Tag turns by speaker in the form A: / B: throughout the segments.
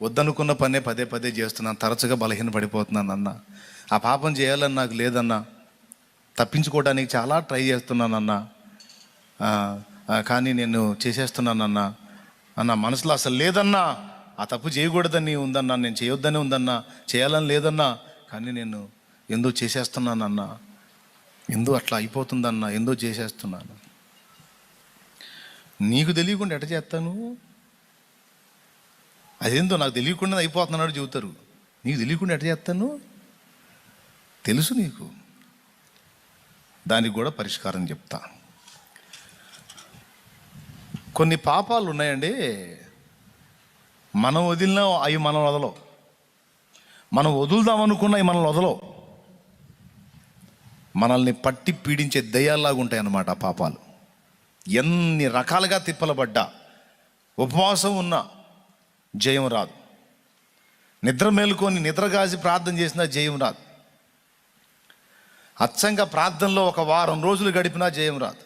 A: వద్దనుకున్న పనే పదే పదే చేస్తున్నాను, తరచుగా బలహీన పడిపోతున్నాను అన్న. ఆ పాపం చేయాలని నాకు లేదన్నా, తప్పించుకోవడానికి చాలా ట్రై చేస్తున్నానన్నా, కానీ నేను చేసేస్తున్నానన్నా. అన్న మనసులో అసలు లేదన్నా, ఆ తప్పు చేయకూడదని ఉందన్నా, నేను చేయొద్దని ఉందన్నా, చేయాలని లేదన్నా, కానీ నేను ఎందో చేసేస్తున్నానన్నా, ఎందో అట్లా అయిపోతుందన్నా, ఎందో చేసేస్తున్నాను. నీకు తెలియకుండా ఎట చేస్తాను? అదేందో నాకు తెలియకుండా అయిపోతున్నాడు చెబుతారు. నీకు తెలియకుండా ఎట చేస్తాను? తెలుసు నీకు. దానికి కూడా పరిష్కారం చెప్తా. కొన్ని పాపాలు ఉన్నాయండి, మనం వదిలినా అవి మనం వదలవు, మనం వదులుదాం అనుకున్న అవి మనల్ని వదలవు. మనల్ని పట్టి పీడించే దయ్యాల్లాగా ఉంటాయి అన్నమాట ఆ పాపాలు. ఎన్ని రకాలుగా తిప్పలబడ్డా, ఉపవాసం ఉన్నా జయం రాదు, నిద్ర మేలుకొని నిద్రగాసి ప్రార్థన చేసినా జయం రాదు, అచ్చంగా ప్రార్థనలో ఒక వారం రోజులు గడిపినా జయం రాదు.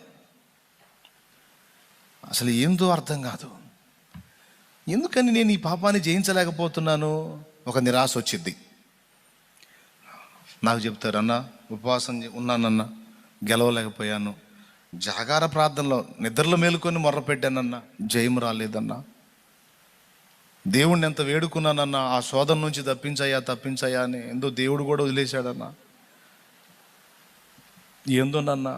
A: అసలు ఏందో అర్థం కాదు. ఎందుకని నేను ఈ పాపాన్ని జయించలేకపోతున్నాను? ఒక నిరాశ వచ్చింది. నాకు చెప్తారన్నా, ఉపవాసం ఉన్నానన్నా గెలవలేకపోయాను, జాగార ప్రార్థనలో నిద్రలో మేలుకొని మొర్రపెట్టానన్నా జయం రాలేదన్నా, దేవుణ్ణి ఎంత వేడుకున్నానన్నా ఆ శోధన నుంచి తప్పించాయా అని ఎందో దేవుడు కూడా వదిలేశాడన్నా. ఏందోనన్నా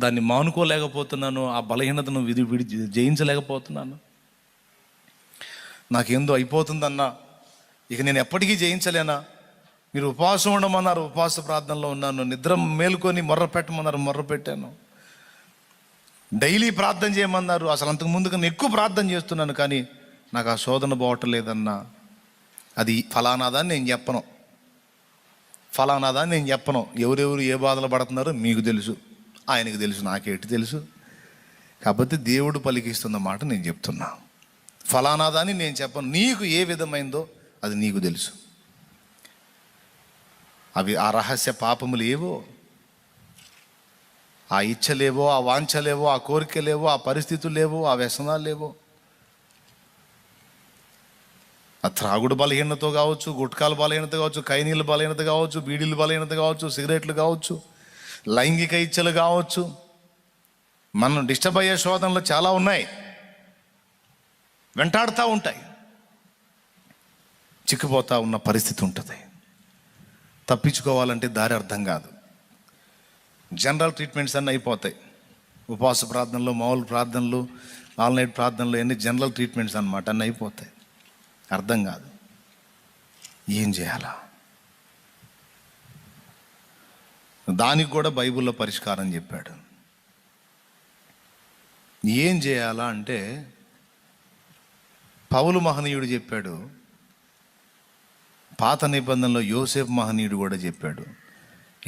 A: దాన్ని మానుకోలేకపోతున్నాను, ఆ బలహీనతను విడి జయించలేకపోతున్నాను. నాకేందో అయిపోతుందన్నా, ఇక నేను ఎప్పటికీ జయించలేనా? మీరు ఉపవాసం ఉండమన్నారు, ఉపవాస ప్రార్థనలో ఉన్నాను. నిద్ర మేలుకొని మొర్ర పెట్టమన్నారు, మొర్ర పెట్టాను. డైలీ ప్రార్థన చేయమన్నారు, అసలు అంతకు ముందు కన్నా ఎక్కువ ప్రార్థన చేస్తున్నాను, కానీ నాకు ఆ శోధన పోవట్లేదన్నా. అది ఫలానాదాన్ని నేను చెప్పను, ఫలానాదాన్ని నేను చెప్పను. ఎవరెవరు ఏ బాధలు పడుతున్నారో మీకు తెలుసు, ఆయనకు తెలుసు, నాకేటి తెలుసు. కాకపోతే దేవుడు పలికిస్తున్న మాట నేను చెప్తున్నా. ఫలానాదాన్ని నేను చెప్పను, నీకు ఏ విధమైందో అది నీకు తెలుసు. అవి ఆ రహస్య పాపములు ఏవో, ఆ ఇచ్చలేవో, ఆ వాంఛలేవో, ఆ కోరికలేవో, ఆ పరిస్థితులు లేవో, ఆ వ్యసనాలు లేవో, ఆ త్రాగుడు బలహీనత కావచ్చు, గుట్కాల బలహీనత కావచ్చు, కైనీళ్ళ బలహీనత కావచ్చు, బీడీల బలహీనత కావచ్చు, సిగరెట్లు కావచ్చు, లైంగిక ఇచ్చలు కావచ్చు. మనం డిస్టర్బ్ అయ్యే శోధనలు చాలా ఉన్నాయి, వెంటాడుతూ ఉంటాయి, చిక్కుపోతూ ఉన్న పరిస్థితి ఉంటుంది. తప్పించుకోవాలంటే దారి అర్థం కాదు. జనరల్ ట్రీట్మెంట్స్ అన్నీ అయిపోతాయి. ఉపవాస ప్రార్థనలు, మామూలు ప్రార్థనలు, ఆల్ నైట్ ప్రార్థనలు అన్నీ జనరల్ ట్రీట్మెంట్స్ అన్నమాట, అన్నీ అయిపోతాయి. అర్థం కాదు ఏం చేయాలా. దానికి కూడా బైబిల్లో పరిష్కారం చెప్పాడు. ఏం చేయాలా అంటే పౌలు మహనీయుడు చెప్పాడు, పాత నిబంధనలో యోసేపు మహనీయుడు కూడా చెప్పాడు.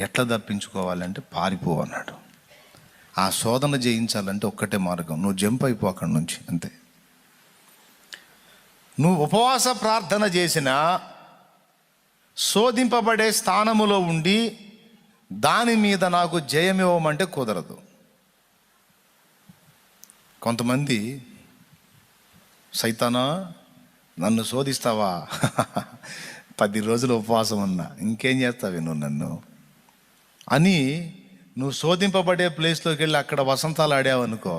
A: ఎట్లా తప్పించుకోవాలంటే పారిపో అన్నాడు. ఆ శోధన జయించాలంటే ఒక్కటే మార్గం, నువ్వు జంప్ అయిపో అక్కడి నుంచి, అంతే. నువ్వు ఉపవాస ప్రార్థన చేసినా శోధింపబడే స్థానములో ఉండి దాని మీద నాకు జయమివ్వమంటే కుదరదు. కొంతమంది, సైతానా నన్ను శోధిస్తావా, 10 రోజులు ఉపవాసం ఉన్నా ఇంకేం చేస్తావే నువ్వు నన్ను అని, నువ్వు శోధింపబడే ప్లేస్లోకి వెళ్ళి అక్కడ వసంతాలు ఆడావనుకో,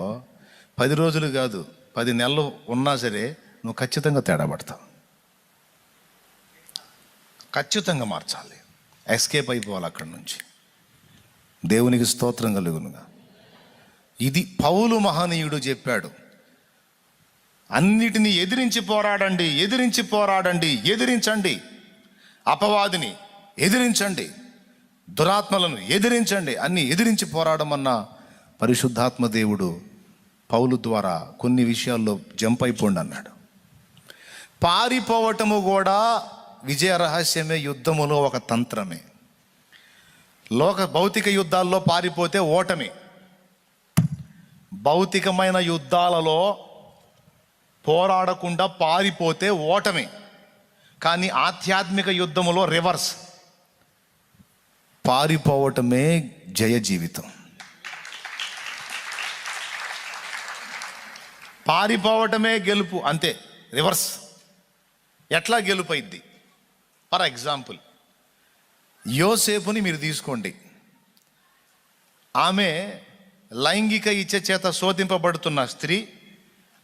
A: 10 రోజులు కాదు 10 నెలలు ఉన్నా సరే నువ్వు ఖచ్చితంగా తేడా పడతావు. ఖచ్చితంగా మార్చాలి, ఎస్కేప్ అయిపోవాలి అక్కడి నుంచి. దేవునికి స్తోత్రం కలుగునుగా. ఇది పౌలు మహనీయుడు చెప్పాడు. అన్నిటినీ ఎదిరించి పోరాడండి, ఎదిరించి పోరాడండి, ఎదిరించండి. అపవాదిని ఎదిరించండి, దురాత్మలను ఎదిరించండి, అన్ని ఎదిరించి పోరాడమన్న పరిశుద్ధాత్మ దేవుడు పౌలు ద్వారా కొన్ని విషయాల్లో జంప్ అయిపోండి అన్నాడు. పారిపోవటము కూడా విజయ రహస్యమే, యుద్ధములో ఒక తంత్రమే. భౌతిక యుద్ధాల్లో పారిపోతే ఓటమి, భౌతికమైన యుద్ధాలలో పోరాడకుండా పారిపోతే ఓటమి. కానీ ఆధ్యాత్మిక యుద్ధములో రివర్స్, పారిపోవటమే జయ జీవితం. పారిపోవటమే గెలుపు, అంతే, రివర్స్. ఎట్లా గెలుపైద్ది? ఫర్ ఎగ్జాంపుల్, యోసేపుని మీరు తీసుకోండి. ఆమె లైంగిక ఇచ్చ చేత శోధింపబడుతున్న స్త్రీ.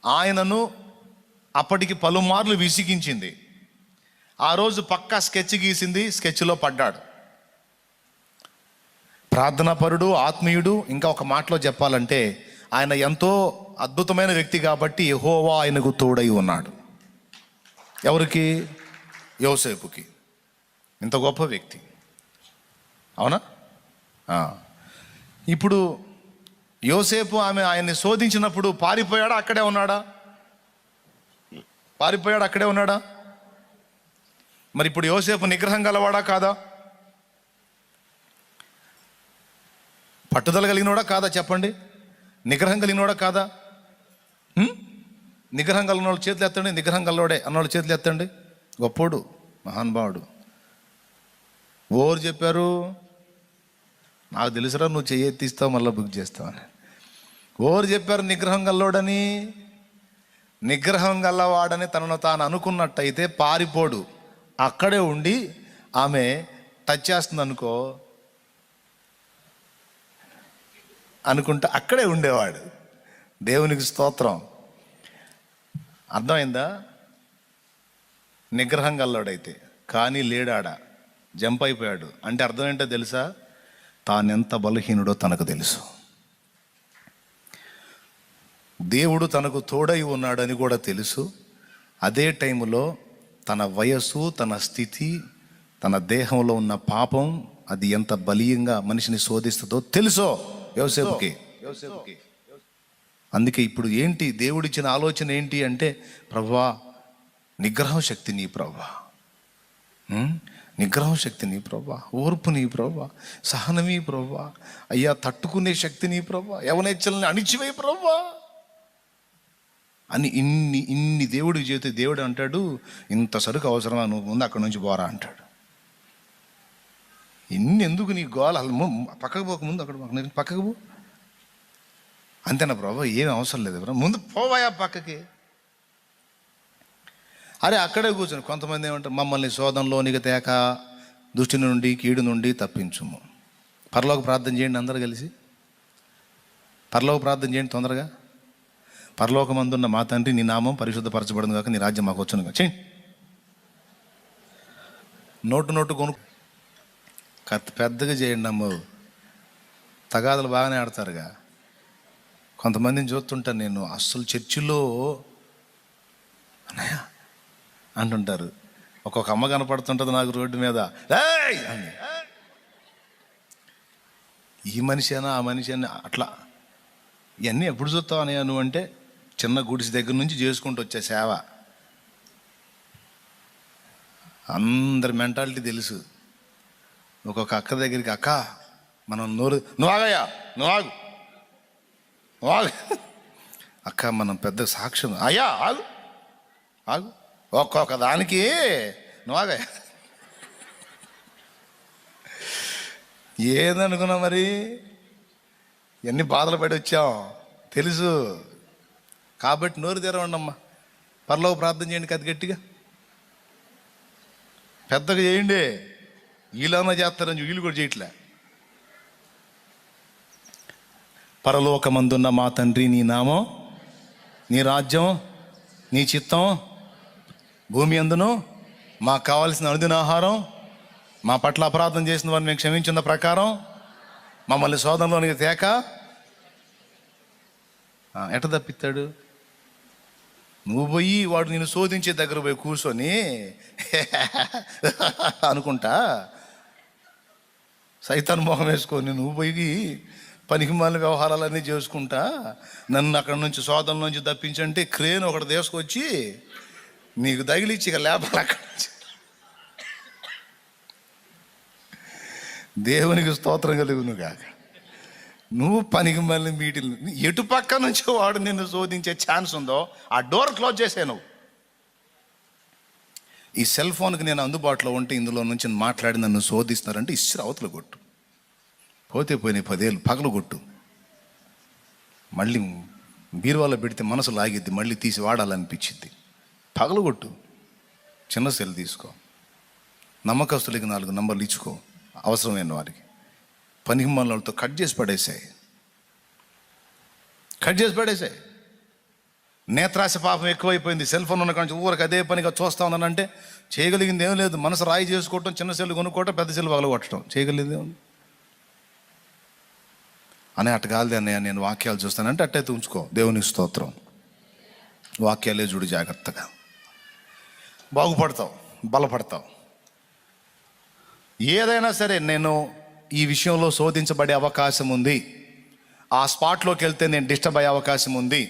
A: ఆయనను అప్పటికి పలుమార్లు విసిగించింది. ఆ రోజు పక్కా స్కెచ్ గీసింది, స్కెచ్లో పడ్డాడు. ప్రార్థనాపరుడు, ఆత్మీయుడు. ఇంకా ఒక మాటలో చెప్పాలంటే ఆయన ఎంతో అద్భుతమైన వ్యక్తి కాబట్టి యెహోవా ఆయనకు తోడై ఉన్నాడు. ఎవరికి? యోసేపుకి. ఇంత గొప్ప వ్యక్తి, అవునా? ఇప్పుడు యోసేపు ఆయన్ని శోధించినప్పుడు పారిపోయాడా? అక్కడే ఉన్నాడా? పారిపోయాడు, అక్కడే ఉన్నాడా? మరి ఇప్పుడు యోసేపు నిగ్రహం గలవాడా కాదా? పట్టుదల కలిగినోడా కాదా? చెప్పండి. నిగ్రహం కలిగినోడా కాదా? నిగ్రహం కలిగిన వాళ్ళు చేతులు ఎత్తండి. నిగ్రహం గలవాడే అన్నవాళ్ళు చేతులు ఎత్తండి. గొప్పోడు, మహానుభావుడు. ఓరు చెప్పారు? నాకు తెలుసురా, నువ్వు చెయ్యి ఎత్తిస్తావు మళ్ళీ బుక్ చేస్తావని. ఓరు చెప్పారు నిగ్రహం గల్లోడని? నిగ్రహం గల్లవాడని తనను తాను అనుకున్నట్టయితే పారిపోడు, అక్కడే ఉండి ఆమె టచ్ చేస్తుంది అనుకుంటా అక్కడే ఉండేవాడు. దేవునికి స్తోత్రం. అర్థమైందా? నిగ్రహం గల్లోడైతే. కానీ లేడాడ, జంప్ అయిపోయాడు. అంటే అర్థం ఏంటో తెలుసా? తానెంత బలహీనుడో తనకు తెలుసు. దేవుడు తనకు తోడై ఉన్నాడని కూడా తెలుసు. అదే టైంలో తన వయస్సు, తన స్థితి, తన దేహంలో ఉన్న పాపం అది ఎంత బలీయంగా మనిషిని శోధిస్తుందో తెలుసో యోసేపుకి. అందుకే ఇప్పుడు ఏంటి దేవుడిచ్చిన ఆలోచన ఏంటి అంటే, ప్రభువా నిగ్రహం శక్తి నీ ప్రభువా, నిగ్రహం శక్తి నీ ప్రభువా, ఓర్పు నీ ప్రభువా, సహనమీ ప్రభువా, అయ్యా తట్టుకునే శక్తి నీ ప్రభువా, యవనేచ్ఛల్ని అణిచివేయి ప్రభువా అని ఇన్ని దేవుడికి చేస్తే దేవుడు అంటాడు, ఇంత సరుకు అవసరమా, నువ్వు ముందు అక్కడి నుంచి పోరా అంటాడు. ఇన్ని ఎందుకు నీ గోల? పక్కకు పోకముందు అక్కడ పక్కకు పో అంతేనా ప్రభు? ఏమి అవసరం లేదు బ్రో, ముందు పోవాయా పక్కకి. అరే అక్కడే కూర్చొని కొంతమంది ఏమంటారు, మమ్మల్ని శోధనలోనికి తేక దుష్టి నుండి కీడు నుండి తప్పించుము. పరలోక ప్రార్థన చేయండి అందరూ కలిసి. పరలోక ప్రార్థన చేయండి తొందరగా. పరలోకమందున్న మా తండ్రి, నీ నామం పరిశుద్ధపరచబడింది కాక, నీ రాజ్యం మాకు వచ్చును చేయండి. నోటు కొను పెద్దగా చేయండి అమ్మ. తగాదులు బాగానే ఆడతారుగా. కొంతమందిని చూస్తుంటాను నేను, అస్సలు చర్చిలో అన్నయ్య అంటుంటారు. ఒక్కొక్క అమ్మ కనపడుతుంటుంది నాకు రోడ్డు మీద, అని. ఈ మనిషి అయినా ఆ మనిషి అని అట్లా. ఇవన్నీ ఎప్పుడు చూస్తావు అన్నయ్య నువ్వు అంటే, చిన్న గుడిసి దగ్గర నుంచి చేసుకుంటూ వచ్చే సేవ. అందరి మెంటాలిటీ తెలుసు. ఒక్కొక్క అక్క దగ్గరికి, అక్క మనం నువ్వు ఆగయ్యా, నువ్వు ఆగు అక్క, మనం పెద్ద సాక్ష్యం, అయ్యా ఆగు ఒక్కొక్క దానికి నువ్వు ఆగయ్యా. ఏదనుకున్నా మరి, ఎన్ని బాధలు పడి వచ్చాం తెలుసు. కాబట్టి నోరు తెరవండి అమ్మా. పరలోక ప్రార్థన చేయండి అది గట్టిగా, పెద్దగా చేయండి. వీళ్ళన్నా చేస్తారని వీళ్ళు కూడా చేయట్లే. పరలోకమందున్న మా తండ్రి, నీ నామం, నీ రాజ్యం, నీ చిత్తం భూమి అందును మాకు కావాల్సిన అనుదిన ఆహారం, మా పట్ల అపరాధం చేసిన వారిని మేము క్షమించిన ప్రకారం మమ్మల్ని శోధనలోనికి తేక. ఎట తప్పిస్తాడు? నువ్వు పోయి వాడు నేను శోధించే దగ్గర పోయి కూర్చొని అనుకుంటా సైతాన్ మొహం వేసుకొని నువ్వు పోయి పనికి మాలిన వ్యవహారాలన్నీ చేసుకుంటా నన్ను అక్కడి నుంచి శోధన నుంచి తప్పించంటే, క్రేన్ ఒకటి తీసుకొచ్చి నీకు తగిలిచ్చి ఇక లేపాలి అక్కడి నుంచి. దేవునికి స్తోత్రం కలుగును కాక. నువ్వు పనికి మళ్ళీ మీటిల్ ఎటు పక్క నుంచి వాడు నిన్ను శోధించే ఛాన్స్ ఉందో ఆ డోర్ క్లోజ్ చేసే. నువ్వు ఈ సెల్ ఫోన్కి నేను అందుబాటులో ఉంటే ఇందులో నుంచి మాట్లాడి నన్ను శోధిస్తున్నారంటే ఇస్త్రీ అవతల కొట్టు. పోతే పోయినాయి 10 ఏళ్ళు, పగలు కొట్టు. మళ్ళీ బీరువాలో పెడితే మనసు లాగిద్ది, మళ్ళీ తీసి వాడాలనిపించింది. పగలు కొట్టు. చిన్న సెల్ తీసుకో, నమ్మకస్తులకి 4 నంబర్లు ఇచ్చుకో, అవసరమైన వారికి. పనికి మనలతో కట్ చేసి పడేసాయి. నేత్రాశ పాపం ఎక్కువైపోయింది. సెల్ ఫోన్ ఉన్న కానీ ఊరికి అదే పనిగా చూస్తా ఉన్నానంటే చేయగలిగింది ఏం లేదు. మనసు రాయి చేసుకోవటం, చిన్న సెల్లు కొనుక్కోవటం, పెద్ద సెల్లు పగలగొట్టడం, చేయగలిగింది ఏముంది అని. అట్టగాలి అన్నయ్య నేను వాక్యాలు చూస్తానంటే అట్టయితే ఉంచుకో. దేవుని స్తోత్రం. వాక్యాలే చూడు జాగ్రత్తగా, బాగుపడతావు, బలపడతావు. ఏదైనా సరే నేను ఈ విషయంలో శోధించబడే అవకాశం ఉంది, ఆ స్పాట్లోకి వెళ్తే నేను డిస్టర్బ్ అయ్యే అవకాశం ఉంది,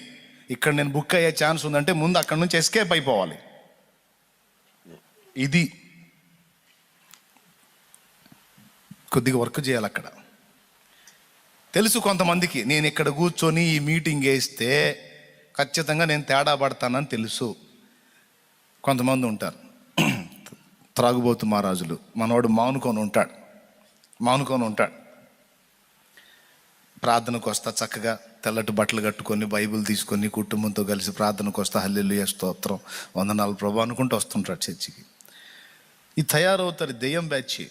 A: ఇక్కడ నేను బుక్ అయ్యే ఛాన్స్ ఉందంటే ముందు అక్కడి నుంచి ఎస్కేప్ అయిపోవాలి. ఇది కొద్దిగా వర్క్ చేయాలి అక్కడ. తెలుసు కొంతమందికి నేను ఇక్కడ కూర్చొని ఈ మీటింగ్ వేస్తే ఖచ్చితంగా నేను తేడా పడతానని తెలుసు. కొంతమంది ఉంటారు త్రాగుబోతు మహారాజులు. మనవాడు మానుకొని ఉంటాడు. ప్రార్థనకు వస్తా చక్కగా తెల్లటి బట్టలు కట్టుకొని బైబిల్ తీసుకొని కుటుంబంతో కలిసి ప్రార్థనకు వస్తా, హల్లెలూయా స్తోత్రం వందనాలు ప్రభు అనుకుంటూ వస్తుంటాడు చర్చికి. ఈ తయారవుతారు దెయ్యం బ్యాచ్.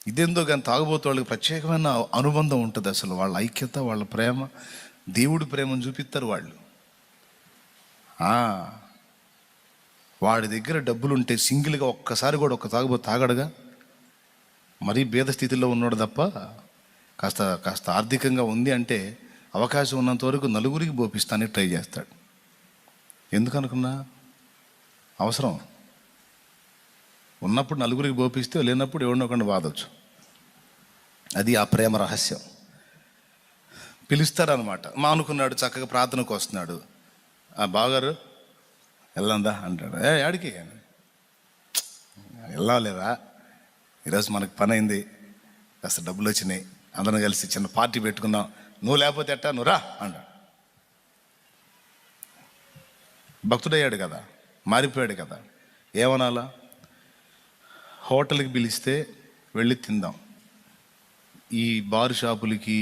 A: ఇదేందో కానీ తాగుబోతు వాళ్ళకి ప్రత్యేకమైన అనుబంధం ఉంటుంది. అసలు వాళ్ళ ఐక్యత, వాళ్ళ ప్రేమ, దేవుడి ప్రేమను చూపిస్తారు వాళ్ళు. వాడి దగ్గర డబ్బులు ఉంటే సింగిల్గా ఒక్కసారి కూడా ఒక్క తాగుబోతు తాగడుగా. మరీ భేద స్థితిలో ఉన్నాడు తప్ప కాస్త ఆర్థికంగా ఉంది అంటే అవకాశం ఉన్నంత వరకు నలుగురికి బోపిస్తానికి ట్రై చేస్తాడు. ఎందుకు అనుకున్నా? అవసరం ఉన్నప్పుడు నలుగురికి బోపిస్తే, లేనప్పుడు ఎవరినో ఒకరిని బాధొచ్చు. అది ఆ ప్రేమ రహస్యం. పిలుస్తారనమాట. మానుకున్నాడు, చక్కగా ప్రార్థనకు వస్తున్నాడు. బావగారు వెళ్దాందా అంటాడు. ఆడికి వెళ్ళాలేరా, ఈరోజు మనకు పని అయింది, కాస్త డబ్బులు వచ్చినాయి, అందరం కలిసి చిన్న పార్టీ పెట్టుకున్నాం, నువ్వు లేకపోతే ఎట్టా, నువ్వు రా అంటాడు. భక్తుడయ్యాడు కదా, మారిపోయాడు కదా. ఏమనాలా? హోటల్కి పిలిస్తే వెళ్ళి తిందాం, ఈ బార్ షాపులకి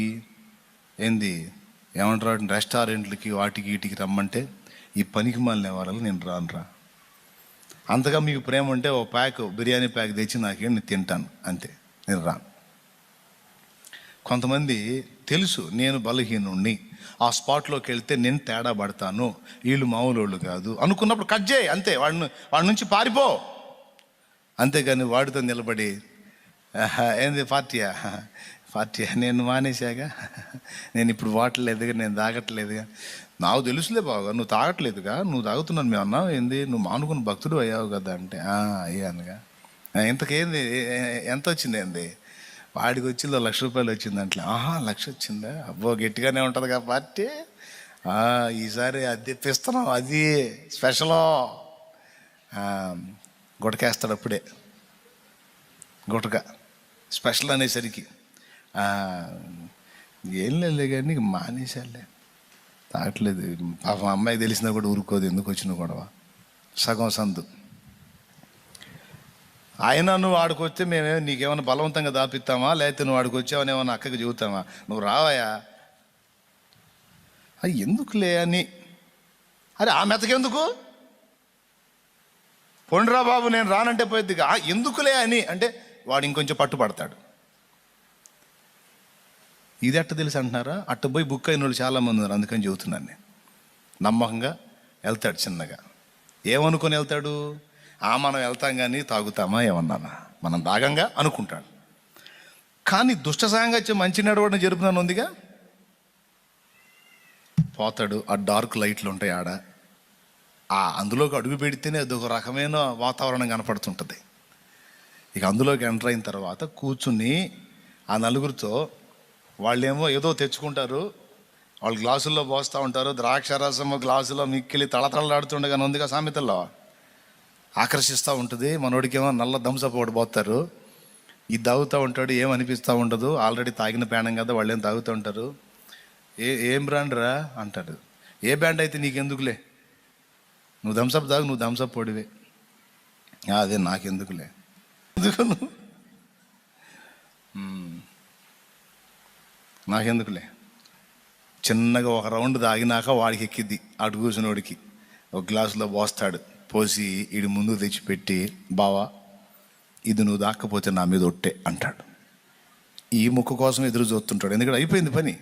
A: ఏమంటారు రెస్టారెంట్లకి వాటికి వీటికి రమ్మంటే ఈ పనికి మాలిన వాళ్ళని నేను రానురా. అంతగా మీకు ప్రేమ ఉంటే ఓ బిర్యానీ ప్యాక్ తెచ్చి నాకేం నేను తింటాను, అంతే, నేను రాను. కొంతమంది తెలుసు నేను బలహీనుణ్ణి, ఆ స్పాట్లోకి వెళ్తే నేను తేడా పడతాను, వీళ్ళు మామూలు వాళ్ళు కాదు అనుకున్నప్పుడు కట్ చేయి, అంతే. వాడి నుంచి పారిపో. అంతేగాని వాడితో నిలబడి పార్టీయా నేను మానేశాగా, నేను ఇప్పుడు వాటలేదుగా, నేను తాగట్లేదుగా, నాకు తెలుసులే బాగా నువ్వు తాగట్లేదుగా, నువ్వు తాగుతున్నాను మేము అన్నావు, నువ్వు మానుకున్న భక్తుడు అయ్యావు కదా అంటే అయ్యానుగా. ఇంతకేంది, ఎంత వచ్చింది? వాడికి వచ్చింది 1,00,000 రూపాయలు వచ్చింది అంటే. 1,00,000 వచ్చిందా? అబ్బో గట్టిగానే ఉంటుంది కదా పార్టీ, ఈసారి అది తెప్పిస్తున్నాం, అది స్పెషలో గుటకేస్తాడు అప్పుడే. గుటక స్పెషల్ అనేసరికి ఏం లేదు కానీ మానేశాలే, తాగట్లేదు. పాపం అమ్మాయి తెలిసినా కూడా ఊరుకోదు, ఎందుకు వచ్చిన గొడవ, సగం సందు. ఆయన నువ్వు ఆడుకొస్తే మేమేమో నీకేమైనా బలవంతంగా దాపిస్తామా, లేకపోతే నువ్వు ఆడికి వచ్చావని ఏమన్నా అక్కకి చెబుతామా? నువ్వు రావాయా, అది ఎందుకులే అని. అరే ఆ మెతకెందుకు, పొండిరా బాబు నేను రానంటే పోయిద్దిగా, ఎందుకులే అని అంటే వాడు ఇంకొంచెం పట్టుపడతాడు. ఇది ఎట్ట తెలుసు అంటున్నారా? అట్ట పోయి బుక్ అయిన వాళ్ళు చాలామంది ఉన్నారు, అందుకని చెబుతున్నాను నేను. నమ్మకంగా వెళ్తాడు చిన్నగా. ఏమనుకొని వెళ్తాడు? మనం వెళ్తాం కానీ తాగుతామా ఏమన్నానా, మనం తాగంగా అనుకుంటాడు. కానీ దుష్ట సాంగత్యం మంచి నడవడం జరుపుతాను ఉందిగా, పోతాడు. ఆ డార్క్ లైట్లు ఉంటాయి ఆడ, అందులోకి అడుగు పెడితేనే అదొక రకమైన వాతావరణం కనపడుతుంటుంది. ఇక అందులోకి ఎంటర్ అయిన తర్వాత కూర్చుని ఆ నలుగురితో, వాళ్ళేమో ఏదో తెచ్చుకుంటారు, వాళ్ళు గ్లాసుల్లో పోస్తూ ఉంటారు, ద్రాక్షరసము గ్లాసులో మిక్కిలి తళతళలాడుతుండగానే ఉందిగా సామెతల్లో, ఆకర్షిస్తూ ఉంటుంది. మనోడికేమో నల్ల థమ్సప్ ఒకటి పోతారు, ఇది తాగుతూ ఉంటాడు, ఏమనిపిస్తూ ఉండదు, ఆల్రెడీ తాగిన పేణం కదా, వాళ్ళు ఏం తాగుతూ ఉంటారు. ఏం బ్రాండ్ రా అంటాడు. ఏ బ్రాండ్ అయితే నీకెందుకులే, నువ్వు థమ్సప్ తాగు, నువ్వు థమ్సప్ పొడివే. అదే నాకెందుకులే, ఎందుకు నాకెందుకులే. చిన్నగా ఒక రౌండ్ తాగినాక వాడికి ఎక్కిద్ది, అటు కూర్చున్నోడికి ఒక గ్లాసులో పోస్తాడు, పోసి ఈడి ముందు తెచ్చిపెట్టి, బావా ఇది నువ్వు దాక్కపోతే నా మీద ఒట్టే అంటాడు. ఈ ముక్కు కోసం ఎదురు చూస్తుంటాడు. ఎందుకంటే అయిపోయింది పని.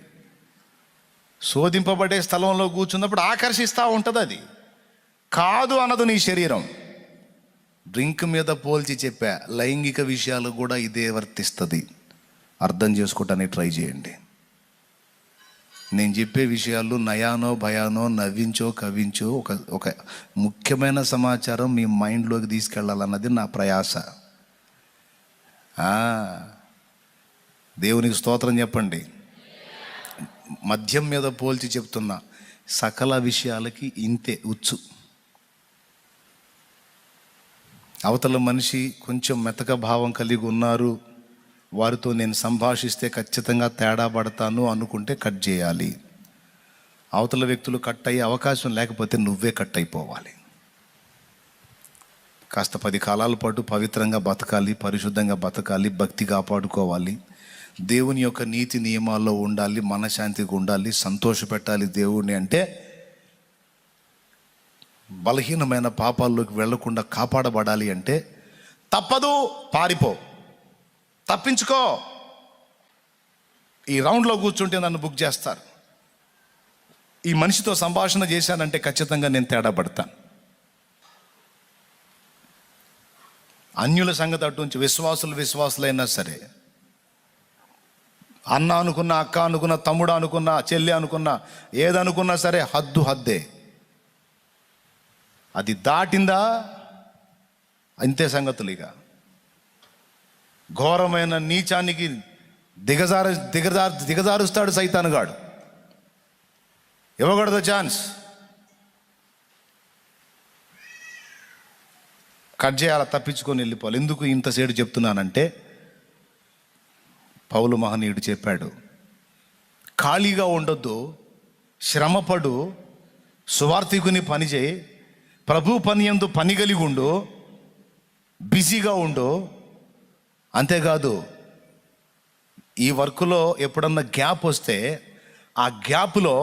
A: శోధింపబడే స్థలంలో కూర్చున్నప్పుడు ఆకర్షిస్తూ ఉంటుంది. అది కాదు అన్నది నీ శరీరం. డ్రింక్ మీద పోల్చి చెప్పా, లైంగిక విషయాలు కూడా ఇదే వర్తిస్తుంది. అర్థం చేసుకోవటానికి ట్రై చేయండి. నేను చెప్పే విషయాలు నయానో భయానో నవ్వించో కవ్వించో ఒక ముఖ్యమైన సమాచారం మీ మైండ్లోకి తీసుకెళ్ళాలన్నది నా ప్రయాస. దేవునికి స్తోత్రం చెప్పండి. మద్యం మీద పోల్చి చెప్తున్నా, సకల విషయాలకి ఇంతే ఉచ్చు. అవతల మనిషి కొంచెం మెతక భావం కలిగి ఉన్నారు, వారితో నేను సంభాషిస్తే ఖచ్చితంగా తేడా పడతాను అనుకుంటే కట్ చేయాలి. అవతల వ్యక్తులు కట్ అయ్యే అవకాశం లేకపోతే నువ్వే కట్ అయిపోవాలి. కాస్త 10 కాలాల పాటు పవిత్రంగా బతకాలి, పరిశుద్ధంగా బతకాలి, భక్తి కాపాడుకోవాలి, దేవుని యొక్క నీతి నియమాల్లో ఉండాలి, మనశ్శాంతిగా ఉండాలి, సంతోషపెట్టాలి దేవుణ్ణి అంటే, బలహీనమైన పాపాల్లోకి వెళ్లకుండా కాపాడబడాలి అంటే తప్పదు. పారిపో, తప్పించుకో. ఈ రౌండ్లో కూర్చుంటే నన్ను బుక్ చేస్తారు. ఈ మనిషితో సంభాషణ చేశానంటే ఖచ్చితంగా నేను తేడా పడతాను. అన్యుల సంగతి అటుంచి విశ్వాసులైనా సరే, అన్న అనుకున్నా, అక్క అనుకున్నా, తమ్ముడు అనుకున్నా, చెల్లి అనుకున్నా, ఏదనుకున్నా సరే హద్దే. అది దాటిందా అంతే సంగతులు. ఇక ఘోరమైన నీచానికి దిగజారుస్తాడు సైతానుగాడు. ఇవ్వకూడదు ఛాన్స్. కట్ చేయాలి, తప్పించుకొని వెళ్ళిపోవాలి. ఎందుకు ఇంతసేపు చెప్తున్నానంటే, పౌలు మహనీయుడు చెప్పాడు, ఖాళీగా ఉండొద్దు, శ్రమపడు, సువార్థికుని పని చేయి, ప్రభు పని యందు పని కలిగి ఉండు, బిజీగా ఉండు. అంతేకాదు, ఈ వర్క్లో ఎప్పుడన్నా గ్యాప్ వస్తే ఆ గ్యాప్లో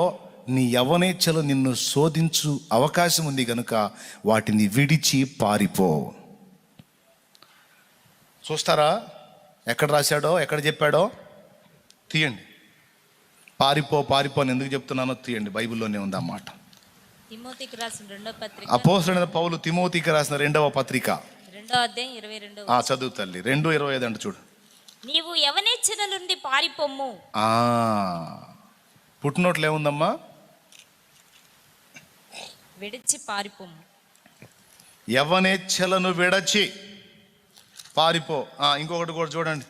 A: నీ యవ్వనేచ్ఛలు నిన్ను శోధించు అవకాశం ఉంది కనుక వాటిని విడిచి పారిపో. చూస్తారా ఎక్కడ రాశాడో, ఎక్కడ చెప్పాడో? తీయండి. పారిపో అని ఎందుకు చెప్తున్నానో తీయండి. బైబిల్లోనే ఉంది ఆ మాట.
B: తిమోతికి రాసిన 2వ పత్రిక,
A: అపోస్తలుడైన పౌలు తిమోతికి రాసిన 2వ పత్రిక
B: 2వ అధ్యాయం 22.
A: చదువు తల్లి. 2:25 అంట చూడు.
B: నీవు యవనేచ్ఛల నుండి పారిపోమ్ము.
A: పుట్టినోట్లు ఏముందమ్మా?
B: విడిచి పారిపోమ్ము.
A: యవనేచ్ఛలను విడచి పారిపో. ఇంకొకటి కూడా చూడండి.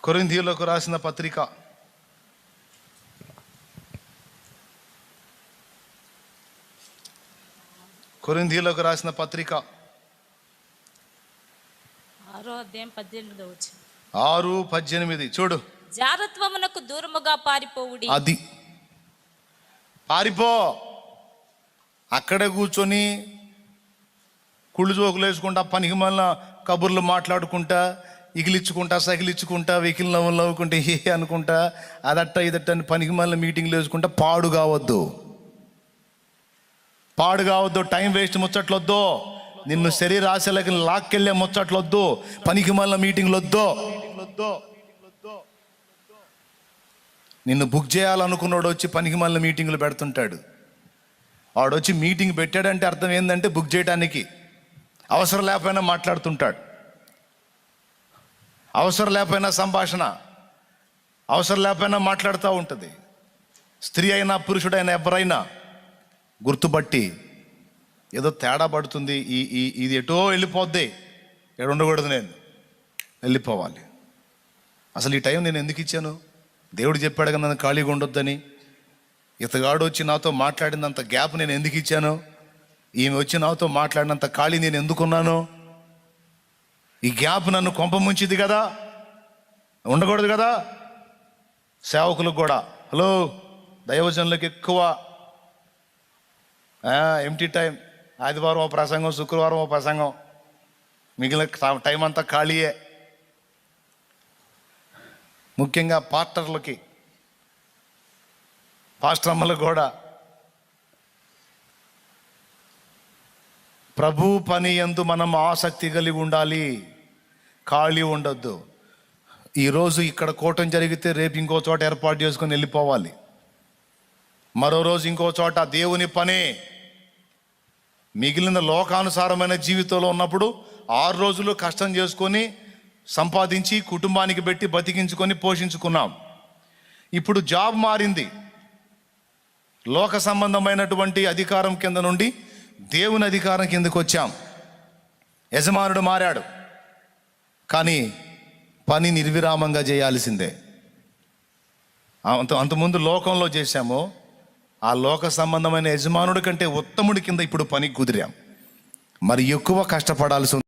A: కొరింథీయులకు రాసిన పత్రిక
B: 6వ అధ్యాయం 18వ వచనం.
A: 6:18 చూడు.
B: జారత్వమునకు దూరముగా పారిపోవుడి.
A: అది పారిపో. అక్కడే కూర్చొని కుళ్ళు జోకులు వేసుకుంటా, పనికి మళ్ళీ కబుర్లు మాట్లాడుకుంటా, ఇగిలిచ్చుకుంటా, సగిలిచ్చుకుంటా, వెకిలి నవ్వులు నవ్వుకుంటా, అనుకుంటా, అదట్ట ఇదట్ట అని పనికి మళ్ళీ మీటింగ్లు వేసుకుంటా పాడు కావద్దు. టైం వేస్ట్ ముచ్చట్లొద్దు. నిన్ను శరీరాశలకి లాక్కెళ్ళే ముచ్చట్లొద్దు. పనికి మళ్ళీ మీటింగ్లు వద్దు. నిన్ను బుక్ చేయాలనుకున్నాడు వచ్చి పనికి మళ్ళీ మీటింగ్లు పెడుతుంటాడు. వాడు వచ్చి మీటింగ్ పెట్టాడంటే అర్థం ఏంటంటే బుక్ చేయడానికి. అవసరం లేకపోయినా మాట్లాడుతుంటాడు, అవసరం లేకపోయినా సంభాషణ, అవసరం లేకపోయినా మాట్లాడుతూ ఉంటుంది. స్త్రీ అయినా పురుషుడైనా ఎవరైనా గుర్తుపట్టి ఏదో తేడా పడుతుంది, ఇది ఎటో వెళ్ళిపోద్ది, ఎక్కడ ఉండకూడదు, నేను వెళ్ళిపోవాలి. అసలు ఈ టైం నేను ఎందుకు ఇచ్చాను? దేవుడు చెప్పాడు కదా నన్ను ఖాళీగా ఉండొద్దని. ఇతగాడు వచ్చి నాతో మాట్లాడినంత గ్యాప్ నేను ఎందుకు ఇచ్చాను? ఈమె వచ్చి నాతో మాట్లాడినంత ఖాళీ నేను ఎందుకున్నాను? ఈ గ్యాప్ నన్ను కొంప ముంచిది కదా, ఉండకూడదు కదా. సేవకులకు కూడా, హలో, దైవజనులకు ఎక్కువ ఎంటీ టైం. ఆదివారం ఓ ప్రసంగం, శుక్రవారం ఓ ప్రసంగం, మిగిలిన టైం అంతా ఖాళీయే. ముఖ్యంగా పాస్టర్లకి పాస్టర్ అమ్మలు కూడా. ప్రభు పని యందు మనం ఆసక్తి కలిగి ఉండాలి, ఖాళీ ఉండొద్దు. ఈరోజు ఇక్కడ కూటం జరిగితే రేపు ఇంకో చోట ఏర్పాటు చేసుకొని వెళ్ళిపోవాలి, మరో రోజు ఇంకో చోట. దేవుని పనే. మిగిలిన లోకానుసారమైన జీవితంలో ఉన్నప్పుడు 6 రోజులు కష్టం చేసుకొని సంపాదించి కుటుంబానికి పెట్టి బతికించుకొని పోషించుకున్నాం. ఇప్పుడు జాబ్ మారింది, లోక సంబంధమైనటువంటి అధికారం కింద నుండి దేవుని అధికారం కిందకు వచ్చాం. యజమానుడు మారాడు, కానీ పని నిర్విరామంగా చేయాల్సిందే. అంతకుముందు లోకంలో చేశాము, ఆ లోక సంబంధమైన యజమానుడి కంటే ఉత్తముడి కింద ఇప్పుడు పని కుదిరాం. మరి ఎక్కువ కష్టపడాల్సి ఉంది.